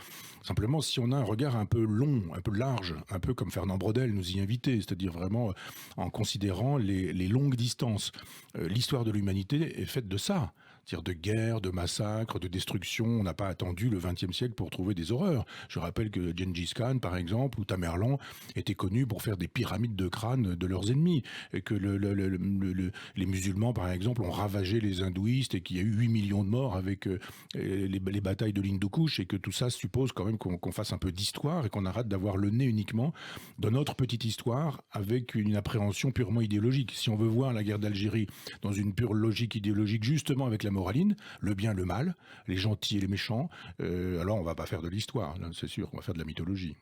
Simplement, si on a un regard un peu long, un peu large, un peu comme Fernand Braudel nous y invitait, c'est-à-dire vraiment en considérant les longues distances, l'histoire de l'humanité est faite de ça. C'est-à-dire de guerre, de massacres, de destruction. On n'a pas attendu le XXe siècle pour trouver des horreurs. Je rappelle que Gengis Khan, par exemple, ou Tamerlan étaient connus pour faire des pyramides de crânes de leurs ennemis. Et que les musulmans, par exemple, ont ravagé les hindouistes et qu'il y a eu 8 millions de morts avec les batailles de l'Hindu Kush, et que tout ça suppose quand même qu'on fasse un peu d'histoire et qu'on arrête d'avoir le nez uniquement dans notre petite histoire avec une appréhension purement idéologique. Si on veut voir la guerre d'Algérie dans une pure logique idéologique, justement avec la moraline, le bien, le mal, les gentils et les méchants, alors on va pas faire de l'histoire, là, c'est sûr, on va faire de la mythologie.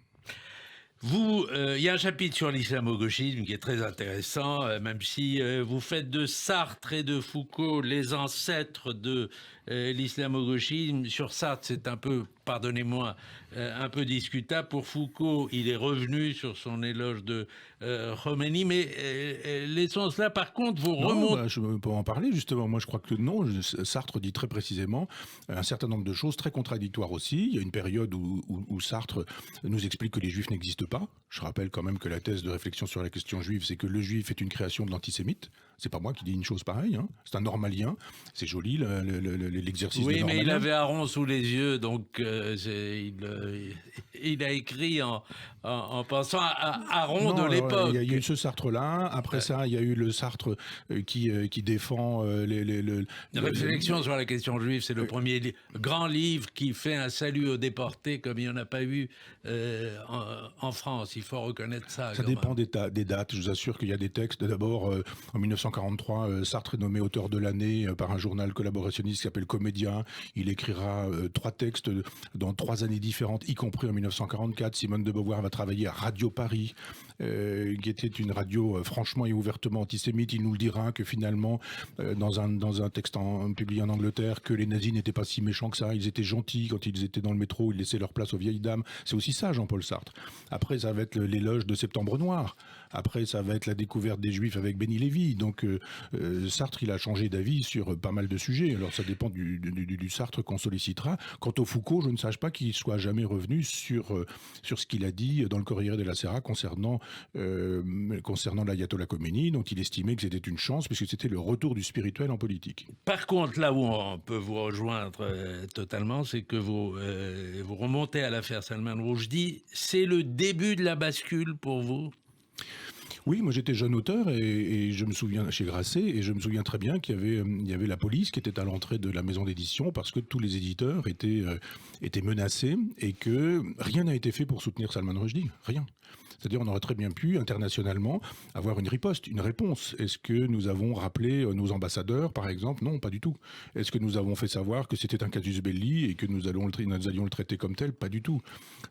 Il y a un chapitre sur l'islamo-gauchisme qui est très intéressant, même si vous faites de Sartre et de Foucault les ancêtres de l'islamo-gauchisme. Sur Sartre, c'est un peu, pardonnez-moi, un peu discutable. Pour Foucault, il est revenu sur son éloge de Khomeini, mais laissons cela. Par contre, vous remontez... Je peux en parler, justement. Moi, je crois que non. Sartre dit très précisément un certain nombre de choses très contradictoires aussi. Il y a une période où Sartre nous explique que les Juifs n'existent pas. Je rappelle quand même que la thèse de réflexion sur la question juive, c'est que le Juif est une création de l'antisémite. C'est pas moi qui dis une chose pareille, hein. C'est un normalien. C'est joli l'exercice de normalien. Oui, mais il avait Aaron sous les yeux, donc il a écrit en pensant à Aaron de l'époque. Il y a eu ce Sartre-là. Après ça, il y a eu le Sartre qui défend La réflexion sur la question juive, c'est le premier grand livre qui fait un salut aux déportés comme il n'y en a pas eu en France. Il faut reconnaître ça. Ça dépend des dates. Je vous assure qu'il y a des textes. D'abord, en 1943, Sartre est nommé auteur de l'année par un journal collaborationniste qui s'appelle Comédien. Il écrira 3 textes dans 3 années différentes, y compris en 1944. Simone de Beauvoir va travailler à Radio Paris, qui était une radio franchement et ouvertement antisémite. Il nous le dira que finalement, dans un texte publié en Angleterre, que les nazis n'étaient pas si méchants que ça. Ils étaient gentils quand ils étaient dans le métro. Ils laissaient leur place aux vieilles dames. C'est aussi ça, Jean-Paul Sartre. Après, ça va être l'éloge de Septembre Noir. Après, ça va être la découverte des Juifs avec Béni Lévy. Donc, Sartre, il a changé d'avis sur pas mal de sujets. Alors, ça dépend du Sartre qu'on sollicitera. Quant au Foucault, je ne sache pas qu'il soit jamais revenu sur ce qu'il a dit dans le Corriere della Sera concernant l'ayatollah Khomeini, dont il estimait que c'était une chance, puisque c'était le retour du spirituel en politique. Par contre, là où on peut vous rejoindre totalement, c'est que vous remontez à l'affaire Salman Rushdie. C'est le début de la bascule pour vous ? Oui, moi j'étais jeune auteur et je me souviens chez Grasset, et je me souviens très bien qu'il y avait la police qui était à l'entrée de la maison d'édition parce que tous les éditeurs étaient menacés et que rien n'a été fait pour soutenir Salman Rushdie, rien. C'est-à-dire on aurait très bien pu, internationalement, avoir une riposte, une réponse. Est-ce que nous avons rappelé nos ambassadeurs, par exemple ? Non, pas du tout. Est-ce que nous avons fait savoir que c'était un casus belli et que nous allions le traiter comme tel ? Pas du tout.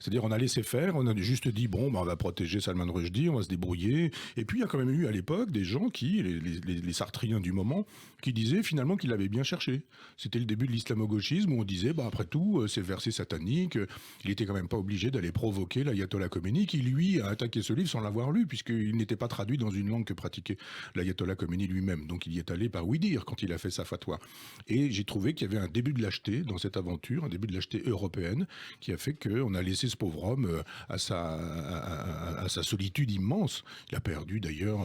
C'est-à-dire on a laissé faire, on a juste dit, bon, on va protéger Salman Rushdie, on va se débrouiller. Et puis il y a quand même eu à l'époque des gens les sartriens du moment, qui disaient finalement qu'il avait bien cherché. C'était le début de l'islamo-gauchisme où on disait, après tout, ces versets sataniques, il était quand même pas obligé d'aller provoquer l'ayatollah Khomeini, qui lui lui, a attaqué ce livre sans l'avoir lu, puisqu'il n'était pas traduit dans une langue que pratiquait l'ayatollah Khomeini lui-même. Donc il y est allé par oui-dire quand il a fait sa fatwa. Et j'ai trouvé qu'il y avait un début de lâcheté dans cette aventure, un début de lâcheté européenne, qui a fait qu'on a laissé ce pauvre homme à sa solitude immense. Il a perdu d'ailleurs,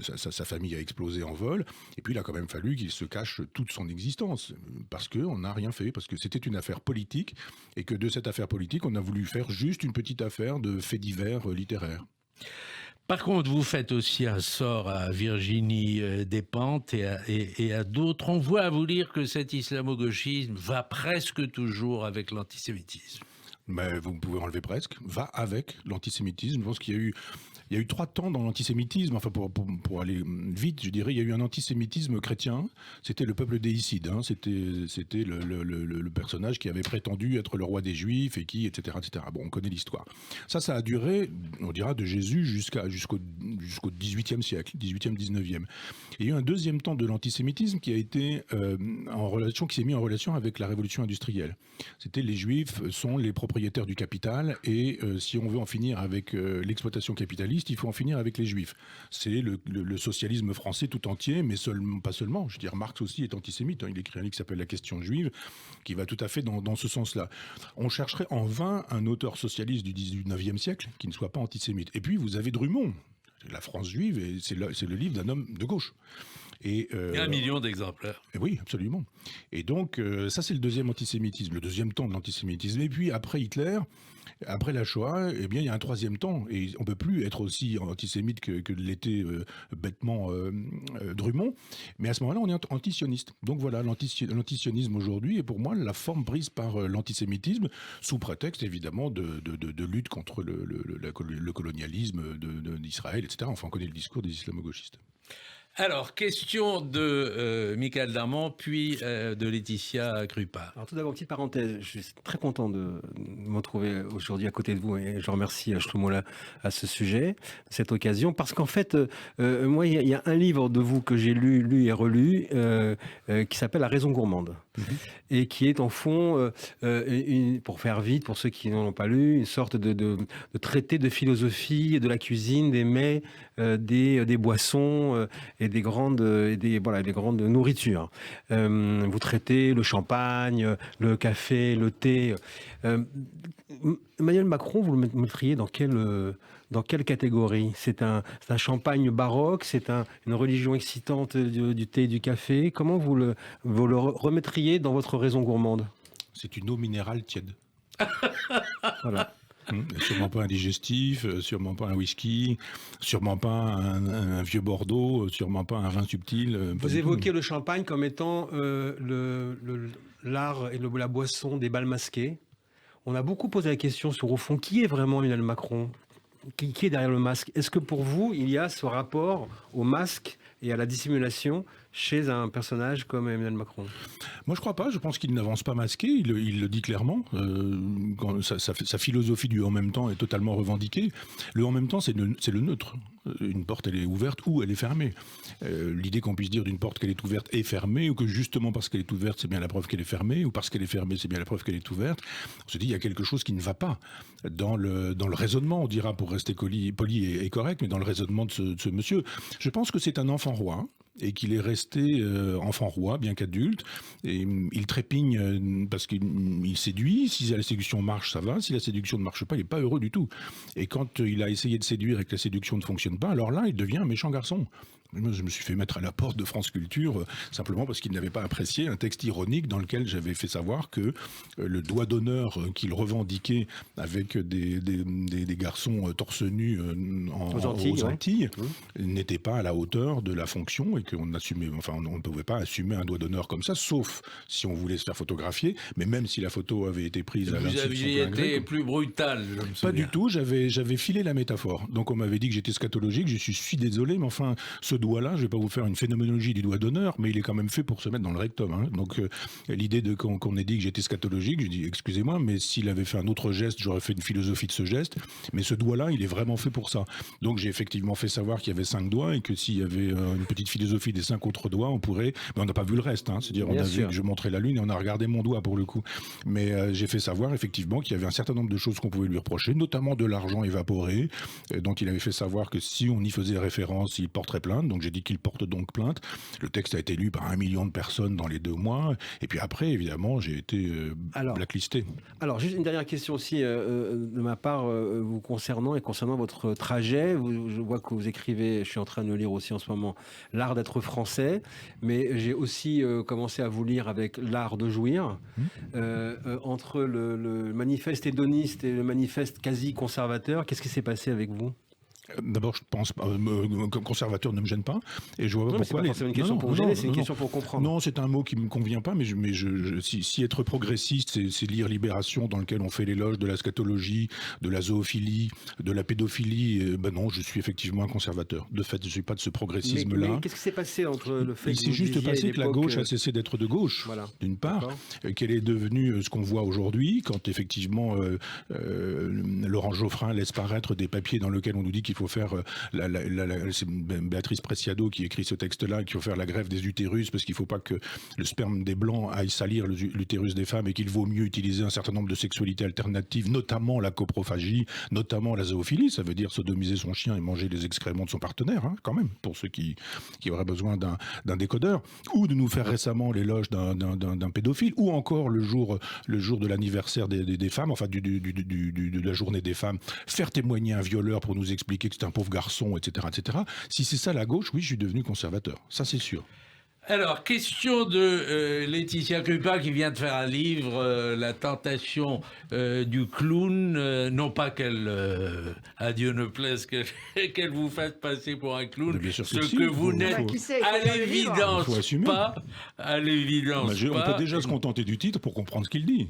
sa famille a explosé en vol, et puis il a quand même fallu qu'il se cache toute son existence, parce qu'on n'a rien fait, parce que c'était une affaire politique, et que de cette affaire politique, on a voulu faire juste une petite affaire de faits divers littéraires. Par contre, vous faites aussi un sort à Virginie Despentes et à d'autres. On voit à vous lire que cet islamo-gauchisme va presque toujours avec l'antisémitisme. Mais vous pouvez enlever presque, va avec l'antisémitisme. Je pense qu'il y a eu 3 temps dans l'antisémitisme, enfin pour aller vite, je dirais, il y a eu un antisémitisme chrétien, c'était le peuple déicide, hein, c'était le personnage qui avait prétendu être le roi des Juifs et qui, etc., etc. Bon, on connaît l'histoire. Ça a duré, on dira, de Jésus jusqu'au 18e siècle, 18e, 19e. Il y a eu un deuxième temps de l'antisémitisme qui a été qui s'est mis en relation avec la révolution industrielle. C'était les Juifs sont les propriétaires du capital et si on veut en finir avec l'exploitation capitaliste, il faut en finir avec les Juifs. C'est le socialisme français tout entier, mais pas seulement. Je veux dire, Marx aussi est antisémite. Il écrit un livre qui s'appelle La question juive, qui va tout à fait dans ce sens-là. On chercherait en vain un auteur socialiste du 19e siècle qui ne soit pas antisémite. Et puis, vous avez Drummond, La France juive, et c'est le livre d'un homme de gauche. Et, 1 million d'exemplaires. Oui, absolument. Et donc, ça, c'est le deuxième antisémitisme, le deuxième temps de l'antisémitisme. Et puis, après Hitler, après la Shoah, eh bien, il y a un troisième temps. Et on ne peut plus être aussi antisémite que l'était bêtement Drummond. Mais à ce moment-là, on est antisioniste. Donc voilà, l'antisionisme aujourd'hui est pour moi la forme prise par l'antisémitisme, sous prétexte, évidemment, de lutte contre le colonialisme d'Israël, etc. Enfin, on connaît le discours des islamo-gauchistes. Alors, question de Michael Darmon, puis de Laetitia Krupa. Alors tout d'abord, petite parenthèse, je suis très content de me retrouver aujourd'hui à côté de vous et je remercie Shlomo à ce sujet, cette occasion, parce qu'en fait, moi, il y a un livre de vous que j'ai lu et relu qui s'appelle La raison gourmande. Et qui est en fond, pour faire vite, pour ceux qui n'en ont pas lu, une sorte de traité de philosophie, de la cuisine, des mets, des boissons et des grandes nourritures. Vous traitez le champagne, le café, le thé. Emmanuel Macron, vous le mettriez dans quelle catégorie ? C'est un champagne baroque, c'est une religion excitante du thé et du café. Comment vous le remettriez dans votre raison gourmande ? C'est une eau minérale tiède. Voilà. Sûrement pas un digestif, sûrement pas un whisky, sûrement pas un vieux Bordeaux, sûrement pas un vin subtil. Vous évoquez le champagne comme étant l'art et la boisson des bals masqués. On a beaucoup posé la question sur, au fond, qui est vraiment Emmanuel Macron ? Qui est derrière le masque ? Est-ce que pour vous, il y a ce rapport au masque et à la dissimulation chez un personnage comme Emmanuel Macron ? Moi, je crois pas. Je pense qu'il n'avance pas masqué. Il le dit clairement. Sa philosophie du en même temps est totalement revendiquée. Le en même temps, c'est le neutre. Une porte, elle est ouverte ou elle est fermée. L'idée qu'on puisse dire d'une porte qu'elle est ouverte et fermée, ou que justement parce qu'elle est ouverte, c'est bien la preuve qu'elle est fermée, ou parce qu'elle est fermée, c'est bien la preuve qu'elle est ouverte. On se dit, il y a quelque chose qui ne va pas dans le raisonnement, on dira, pour rester poli et correct, mais dans le raisonnement de ce monsieur. Je pense que c'est un enfant roi, et qu'il est resté enfant roi, bien qu'adulte. Et il trépigne parce qu'il séduit. Si la séduction marche, ça va. Si la séduction ne marche pas, il n'est pas heureux du tout. Et quand il a essayé de séduire et que la séduction ne fonctionne pas, alors là, il devient un méchant garçon. Moi, je me suis fait mettre à la porte de France Culture simplement parce qu'il n'avait pas apprécié un texte ironique dans lequel j'avais fait savoir que le doigt d'honneur qu'il revendiquait avec des garçons torse nu aux Antilles n'était pas à la hauteur de la fonction et qu'on assumait, enfin, on ne pouvait pas assumer un doigt d'honneur comme ça, sauf si on voulait se faire photographier. Mais même si la photo avait été prise à l'insu de son plein gré, été plus brutal. Pas du tout. J'avais filé la métaphore. Donc on m'avait dit que j'étais scatologique. Je suis désolé, mais enfin, ce doigt-là, je ne vais pas vous faire une phénoménologie du doigt d'honneur, mais il est quand même fait pour se mettre dans le rectum. Hein. Donc l'idée qu'on ait dit que j'étais scatologique, je dis excusez-moi, mais s'il avait fait un autre geste, j'aurais fait une philosophie de ce geste. Mais ce doigt-là, il est vraiment fait pour ça. Donc j'ai effectivement fait savoir qu'il y avait 5 doigts et que s'il y avait une petite philosophie des 5 autres doigts, on pourrait... Mais on n'a pas vu le reste. Hein. C'est-à-dire on a vu que je montrais la lune et on a regardé mon doigt pour le coup. Mais j'ai fait savoir effectivement qu'il y avait un certain nombre de choses qu'on pouvait lui reprocher, notamment de l'argent évaporé, dont il avait fait savoir que si on y faisait référence, il porterait plainte. Donc j'ai dit qu'il porte donc plainte. Le texte a été lu par 1 million de personnes dans les 2 mois. Et puis après, évidemment, j'ai été blacklisté. Alors, juste une dernière question aussi de ma part vous concernant et concernant votre trajet. Je vois que vous écrivez, je suis en train de le lire aussi en ce moment, L'art d'être français, mais j'ai aussi commencé à vous lire avec L'art de jouir. Entre le manifeste hédoniste et le manifeste quasi conservateur, qu'est-ce qui s'est passé avec vous ? D'abord, je pense comme conservateur ne me gêne pas, et je vois pas pourquoi. C'est pas forcément une question pour vous gêner, c'est une question pour comprendre. Non, c'est un mot qui me convient pas, mais si être progressiste, c'est lire Libération, dans lequel on fait l'éloge de la scatologie, de la zoophilie, de la pédophilie, non, je suis effectivement un conservateur. De fait, je suis pas de ce progressisme-là. Mais qu'est-ce qui s'est passé entre le fait Il s'est juste passé que la gauche a cessé d'être de gauche, d'une part, qu'elle est devenue ce qu'on voit aujourd'hui, quand effectivement Laurent Geoffrin laisse paraître des papiers dans lesquels on nous dit qu'il faut faire, c'est Béatrice Preciado qui écrit ce texte-là, qu'il faut faire la greffe des utérus parce qu'il ne faut pas que le sperme des blancs aille salir l'utérus des femmes et qu'il vaut mieux utiliser un certain nombre de sexualités alternatives, notamment la coprophagie, notamment la zoophilie, ça veut dire sodomiser son chien et manger les excréments de son partenaire, hein, quand même, pour ceux qui auraient besoin d'un décodeur, ou de nous faire récemment l'éloge d'un pédophile, ou encore le jour de l'anniversaire des femmes, enfin de la journée des femmes, faire témoigner un violeur pour nous expliquer que c'est un pauvre garçon, etc., etc. Si c'est ça la gauche, oui, je suis devenu conservateur. Ça, c'est sûr. Alors, question de Laetitia Krupa qui vient de faire un livre, La tentation du clown. Non pas qu'elle, à Dieu ne plaise, qu'elle vous fasse passer pour un clown. Mais bien sûr ce si, que vous n'êtes à l'évidence pas. À l'évidence pas. On peut déjà se contenter du titre pour comprendre ce qu'il dit.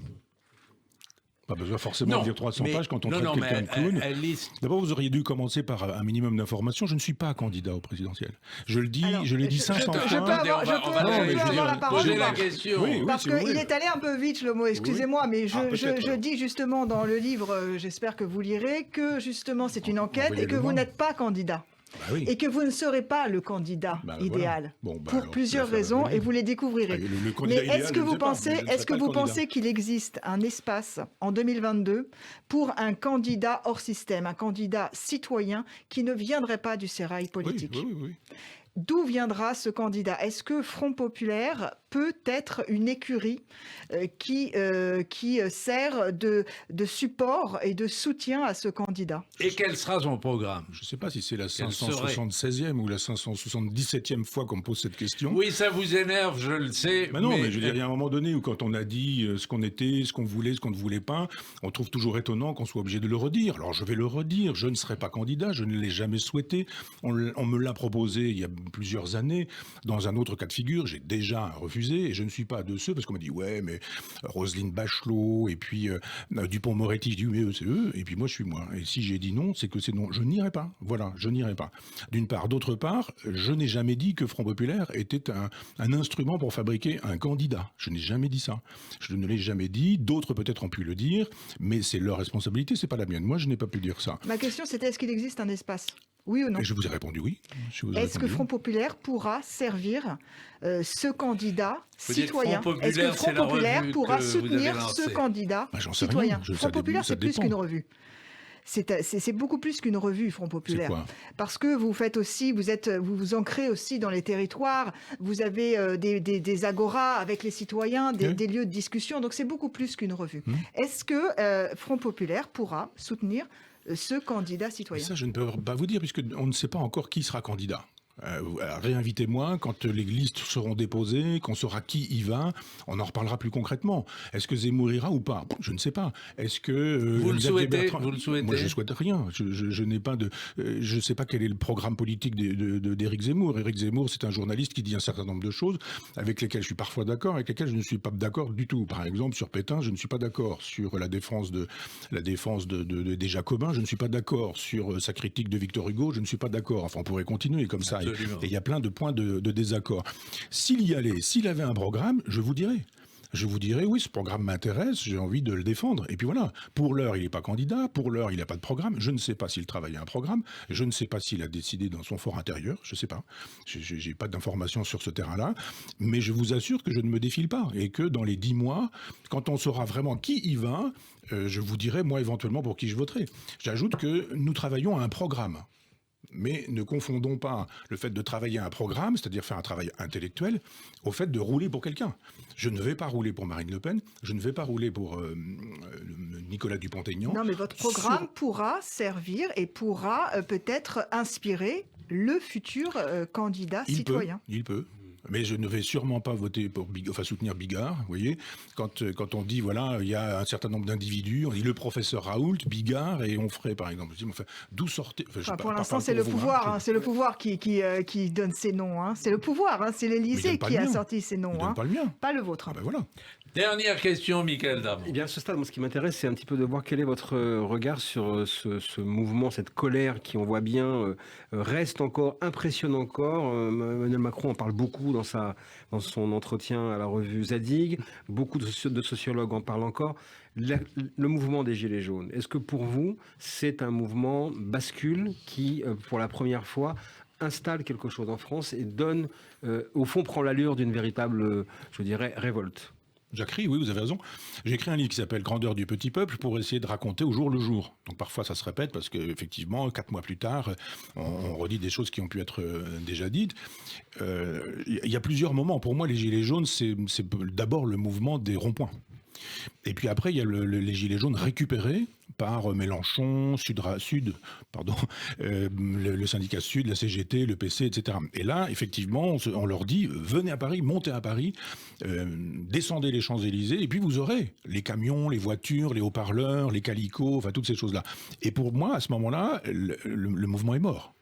Pas besoin forcément de lire 300 pages quand on traite quelqu'un de clown. D'abord, vous auriez dû commencer par un minimum d'informations. Je ne suis pas candidat au présidentiel. Je le dis, je l'ai dit 500 fois. Je peux avoir la parole poser la question. Parce qu'il est allé un peu vite, le mot. Excusez-moi, mais je dis justement dans le livre, j'espère que vous lirez, que justement c'est une enquête et que vous n'êtes pas candidat. Bah oui. Et que vous ne serez pas le candidat idéal pour plusieurs raisons et vous les découvrirez. Mais est-ce que vous pensez qu'il existe un espace en 2022 pour un candidat hors système, un candidat citoyen qui ne viendrait pas du sérail politique ? Oui. D'où viendra ce candidat ? Est-ce que Front Populaire peut être une écurie qui sert de support et de soutien à ce candidat ? Et quel sera son programme ? Je ne sais pas si c'est la 576e ou la 577e fois qu'on me pose cette question. Oui, ça vous énerve, je le sais. Mais non, mais je veux dire, il y a un moment donné où quand on a dit ce qu'on était, ce qu'on voulait, ce qu'on ne voulait pas, on trouve toujours étonnant qu'on soit obligé de le redire. Alors je vais le redire, je ne serai pas candidat, je ne l'ai jamais souhaité. On me l'a proposé il y a plusieurs années, dans un autre cas de figure, j'ai déjà refusé, et je ne suis pas de ceux, parce qu'on m'a dit, ouais, mais Roselyne Bachelot, et puis Dupond-Moretti, je dis, mais eux, c'est eux, et puis moi, je suis moi. Et si j'ai dit non, c'est que c'est non. Je n'irai pas. Voilà, je n'irai pas. D'une part. D'autre part, je n'ai jamais dit que Front Populaire était un instrument pour fabriquer un candidat. Je n'ai jamais dit ça. Je ne l'ai jamais dit. D'autres, peut-être, ont pu le dire, mais c'est leur responsabilité, c'est pas la mienne. Moi, je n'ai pas pu dire ça. Ma question, c'était est-ce qu'il existe un espace ? Oui ou non ? Et je vous ai répondu oui. Est-ce que Front Populaire pourra servir ce candidat citoyen ? Est-ce que Front Populaire pourra soutenir ce candidat citoyen ? Front Populaire, c'est plus qu'une revue. C'est beaucoup plus qu'une revue, Front Populaire. Parce que vous faites aussi, vous vous ancrez aussi dans les territoires, vous avez des agoras avec les citoyens, des lieux de discussion, donc c'est beaucoup plus qu'une revue. Est-ce que Front Populaire pourra soutenir ce candidat citoyen ? Ça, je ne peux pas vous dire, puisqu'on ne sait pas encore qui sera candidat. Réinvitez-moi quand les listes seront déposées, qu'on saura qui y va, on en reparlera plus concrètement. Est-ce que Zemmour ira ou pas ? Je ne sais pas. Est-ce que vous le souhaitez ? Moi, je souhaite rien. Je n'ai pas de. Je ne sais pas quel est le programme politique d'Éric Zemmour. Éric Zemmour, c'est un journaliste qui dit un certain nombre de choses avec lesquelles je suis parfois d'accord, avec lesquelles je ne suis pas d'accord du tout. Par exemple, sur Pétain, je ne suis pas d'accord. Sur la défense des Jacobins, je ne suis pas d'accord. Sur sa critique de Victor Hugo, je ne suis pas d'accord. Enfin, on pourrait continuer comme ça. Absolument. Et il y a plein de points de désaccord. S'il y allait, s'il avait un programme, je vous dirais. Je vous dirais, oui, ce programme m'intéresse, j'ai envie de le défendre. Et puis voilà, pour l'heure, il n'est pas candidat, pour l'heure, il n'a pas de programme. Je ne sais pas s'il travaille à un programme, je ne sais pas s'il a décidé dans son fort intérieur, je ne sais pas. Je n'ai pas d'informations sur ce terrain-là, mais je vous assure que je ne me défile pas. Et que dans les 10 mois, quand on saura vraiment qui y va, je vous dirai, moi, éventuellement, pour qui je voterai. J'ajoute que nous travaillons à un programme. Mais ne confondons pas le fait de travailler à un programme, c'est-à-dire faire un travail intellectuel, au fait de rouler pour quelqu'un. Je ne vais pas rouler pour Marine Le Pen, je ne vais pas rouler pour Nicolas Dupont-Aignan. Non, mais votre programme pourra servir et pourra peut-être inspirer le futur candidat citoyen. Il peut. Mais je ne vais sûrement pas voter pour soutenir Bigard, vous voyez. Quand on dit, voilà, il y a un certain nombre d'individus, on dit le professeur Raoult, Bigard et Onfray, par exemple. Je dis, enfin, d'où sortez... Pour l'instant, c'est le pouvoir, c'est le pouvoir qui donne ces noms. Hein. C'est le pouvoir, hein. C'est l'Élysée qui a sorti ces noms. Il donne pas le mien. Pas le vôtre. Ben voilà. Dernière question, Michael Darmon. Eh bien, à ce stade, moi, ce qui m'intéresse, c'est un petit peu de voir quel est votre regard sur ce mouvement, cette colère qui, on voit bien, reste encore, impressionne encore. Emmanuel Macron en parle beaucoup dans son entretien à la revue Zadig. Beaucoup de sociologues en parlent encore. Le mouvement des Gilets jaunes, est-ce que pour vous, c'est un mouvement bascule qui, pour la première fois, installe quelque chose en France et donne, au fond, prend l'allure d'une véritable, je dirais, révolte? J'écris, oui, vous avez raison. J'ai écrit un livre qui s'appelle Grandeur du petit peuple pour essayer de raconter au jour le jour. Donc parfois ça se répète parce qu'effectivement, 4 mois plus tard, on redit des choses qui ont pu être déjà dites. Il y a plusieurs moments. Pour moi, les Gilets jaunes, c'est d'abord le mouvement des ronds-points. Et puis après, il y a les Gilets jaunes récupérés par Mélenchon, le syndicat Sud, la CGT, le PC, etc. Et là, effectivement, on leur dit, venez à Paris, montez à Paris, descendez les Champs-Élysées, et puis vous aurez les camions, les voitures, les haut-parleurs, les calicots, enfin toutes ces choses-là. Et pour moi, à ce moment-là, le mouvement est mort.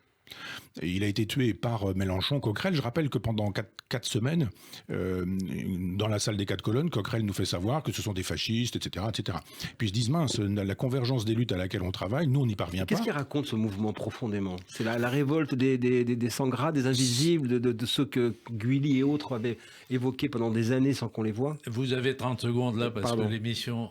Et il a été tué par Mélenchon, Coquerel. Je rappelle que pendant 4 semaines, dans la salle des 4 colonnes, Coquerel nous fait savoir que ce sont des fascistes, etc. etc. Puis ils se disent, mince, la convergence des luttes à laquelle on travaille, nous, on n'y parvient pas. Qu'est-ce qu'il raconte ce mouvement profondément? C'est la révolte des sans-gras, des invisibles, de ceux que Guilly et autres avaient évoqués pendant des années sans qu'on les voie? Vous avez 30 secondes là, parce que l'émission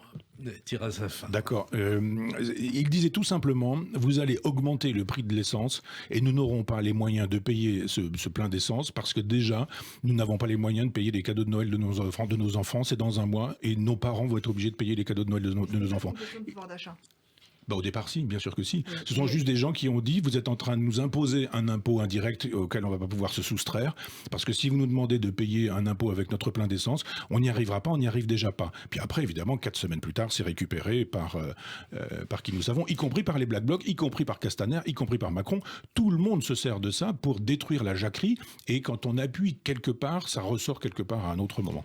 tire à sa fin. D'accord. Il disait tout simplement, vous allez augmenter le prix de l'essence et nous n'aurons pas les moyens de payer ce plein d'essence parce que déjà, nous n'avons pas les moyens de payer les cadeaux de Noël de nos enfants. C'est dans un mois et nos parents vont être obligés de payer les cadeaux de Noël de nos enfants. Au départ, si, bien sûr que si. Ce sont juste des gens qui ont dit, vous êtes en train de nous imposer un impôt indirect auquel on ne va pas pouvoir se soustraire, parce que si vous nous demandez de payer un impôt avec notre plein d'essence, on n'y arrivera pas, on n'y arrive déjà pas. Puis après, évidemment, 4 semaines plus tard, c'est récupéré par qui nous savons, y compris par les Black Blocs, y compris par Castaner, y compris par Macron. Tout le monde se sert de ça pour détruire la jacquerie, et quand on appuie quelque part, ça ressort quelque part à un autre moment.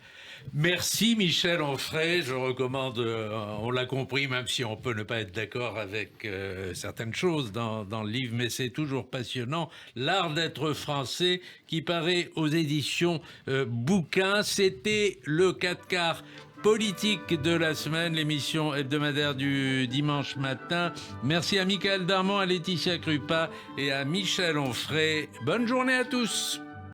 Merci Michel Onfray, je recommande, on l'a compris, même si on peut ne pas être d'accord avec certaines choses dans le livre, mais c'est toujours passionnant, L'art d'être français, qui paraît aux éditions Bouquin. C'était le 4/4 politique de la semaine, l'émission hebdomadaire du dimanche matin. Merci à Michael Darmon, à Laetitia Krupa et à Michel Onfray. Bonne journée à tous.